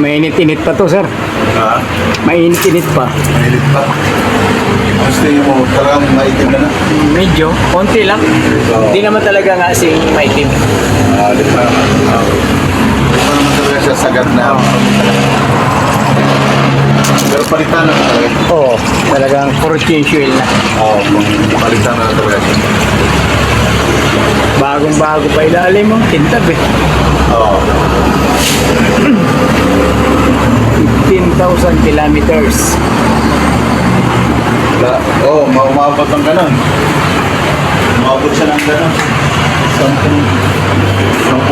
Mainit-init pa to, sir. Ha? Mainit-init pa. Mahilit pa. Gusto niyo mo talagang maitim na na? Medyo, konti lang. Oo. Hindi naman talaga nga kasing maitim. Di pa naman. Di pa naman talaga siya sagad na. Pero palitan na talaga. Oo, talagang potential na. Oo, palitan na talaga siya. Bagong-bago pa ilalim mo, kintab eh. Oo. 15,000 kilometers. Oo, umabot ng ganun. Umabot siya ng ganun.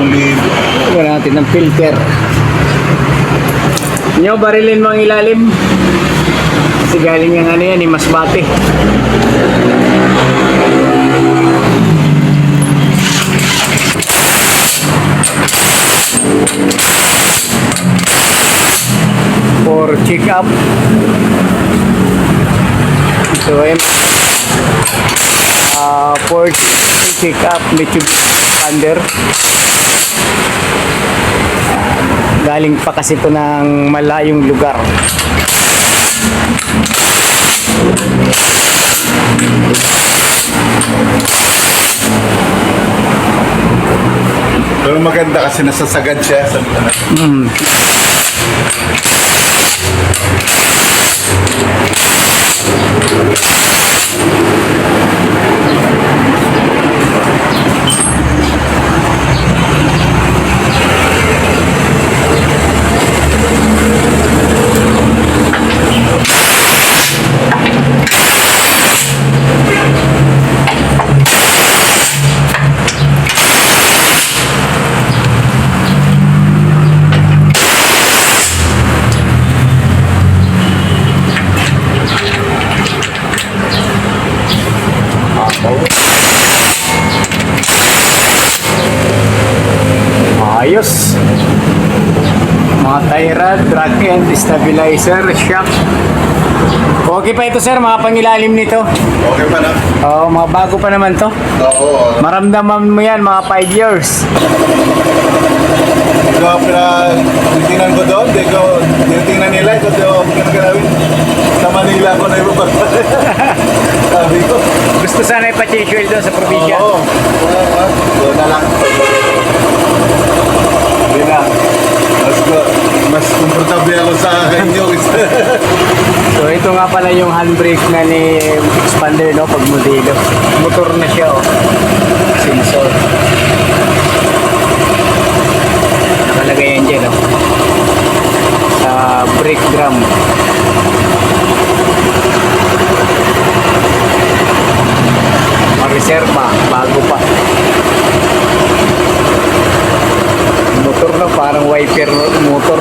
10,000. Tingnan natin ng filter. Nyo, barilin mo ang ilalim. Kasi galing yung ano yan, Masbate. For check up. So, for check up, medyo under. Galing pa kasi ito ng malayong lugar. Pero maganda kasi nasasagad siya sa Ayos. Mga tie rod, drag end, stabilizer, shock. Okay pa ito, sir, mga pangilalim nito. Okay pa na? Oo, mga bago pa naman to. Oo. Maramdaman mo yan, mga 5 years. Ito ang tinitingnan ko doon. Tinitingnan nila. Ito yung ginagalawin. Sa Manila ko na iba. Sabi ko. Gusto sana ipa-change doon sa probinsya. Oo. Doon na lang. Hindi na. Mas komportable ako sa inyo. So ito nga pala yung handbrake na ni Xpander, no, pag modelo. Motor na siya, oh. Sensor. Nakalagay yan dyan, oh. Sa brake drum. Reserva, bago pa. Motor na parang wiper motor.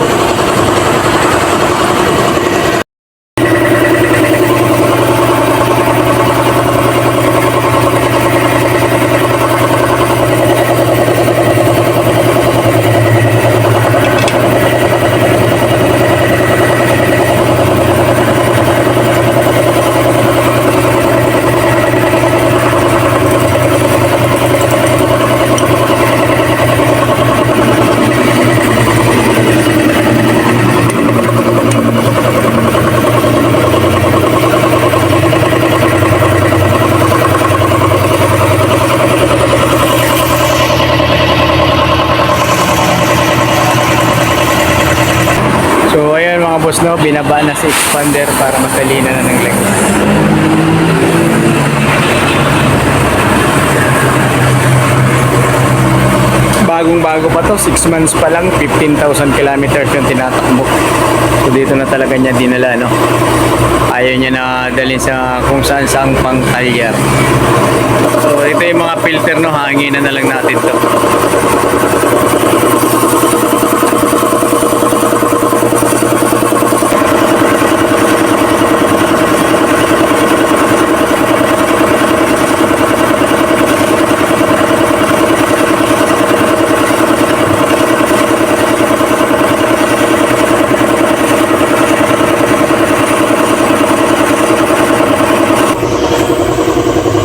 Tapos no, binaba na si Xpander para madali na ng length. Bagong-bago pa to, 6 months pa lang, 15,000 kilometers yung tinatakbo. So dito na talaga niya dinala, no. Ayaw niya na dalhin sa kung saan saang pangkalyar. So ito yung mga filter, no, hanginan na lang natin to.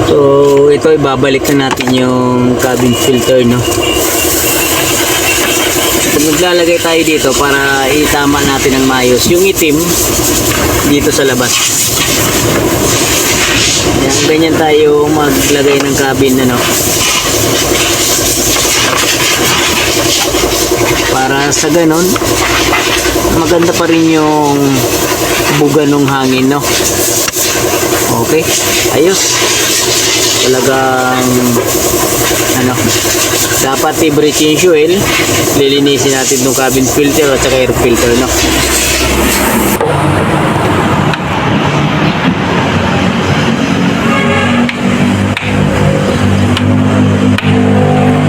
So ito ibabalik na natin yung cabin filter, no. maglalagay tayo dito para itama natin ng maayos. Yung itim, dito sa labas. Yan, ganyan tayo maglagay ng cabin, ano. Para sa ganon, maganda pa rin yung buga ng hangin, no? Okay, ayos. Talagang ano, dapat every change oil, lilinisin natin ng cabin filter at saka air filter, no?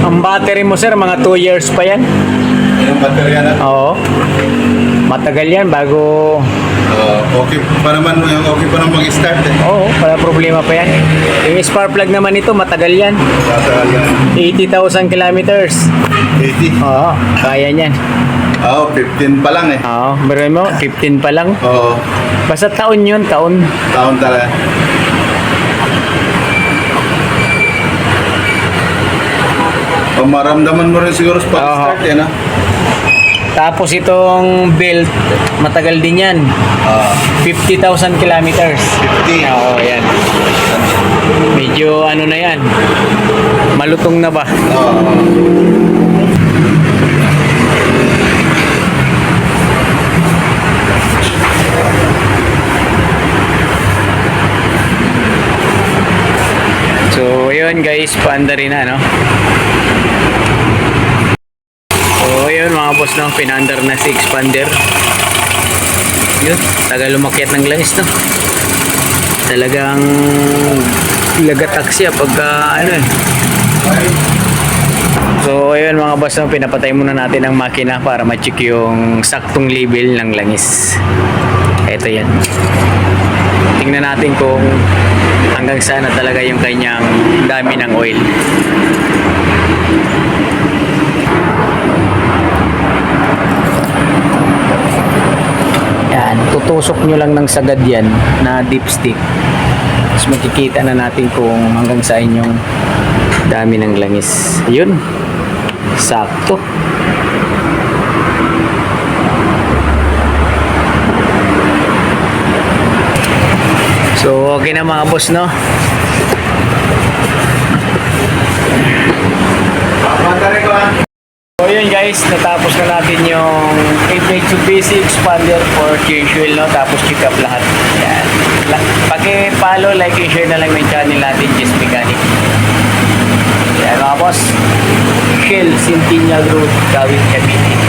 Ang battery mo sir, mga 2 years pa yan. Yung baterya na. Oo. Matagal yan bago... Okay pa naman, okay pa naman mag-start eh. Oo, wala problema pa yan. Yung spark plug naman ito, matagal yan. Tatagal yan. 80,000 kilometers. 80. Oo, kaya niyan. Oo, 15 pa lang eh. Oo, pero mo, 15 pa lang. Oo, Basta taon yun, taon. taon talaga. Maramdaman mo rin siguro sa pag-start eh, no? Tapos itong belt, matagal din yan. 50,000 kilometers. 50. Oo, yan. Medyo ano na yan. Malutong na ba? So, yun guys, paanda rin na, no? So, yun mga boss, no? Pinandar na si expander. Yun, tagal lumakyat ng langis, no? Talagang lagatak siya pagka, ano eh. So, ayun mga boss, no? Pinapatay muna natin ang makina para ma-check yung saktong level ng langis. Ito yan. Tingnan natin kung hanggang saan na talaga yung kanyang dami ng oil. Yan, tutusok nyo lang ng sagad yan na dipstick. Tapos makikita na natin kung hanggang saan yung dami ng langis. Yun, sakto. So, okay na mga boss, no? So, yun guys, natapos na natin yung Mitsubishi Expander for Q-Fuel, no? Tapos check up lahat. Yan. Paki-follow, like, and share na lang yung channel natin, Jess Mechanic. Yan mga boss. Shell, Centennial Road, Gawin, Cavite.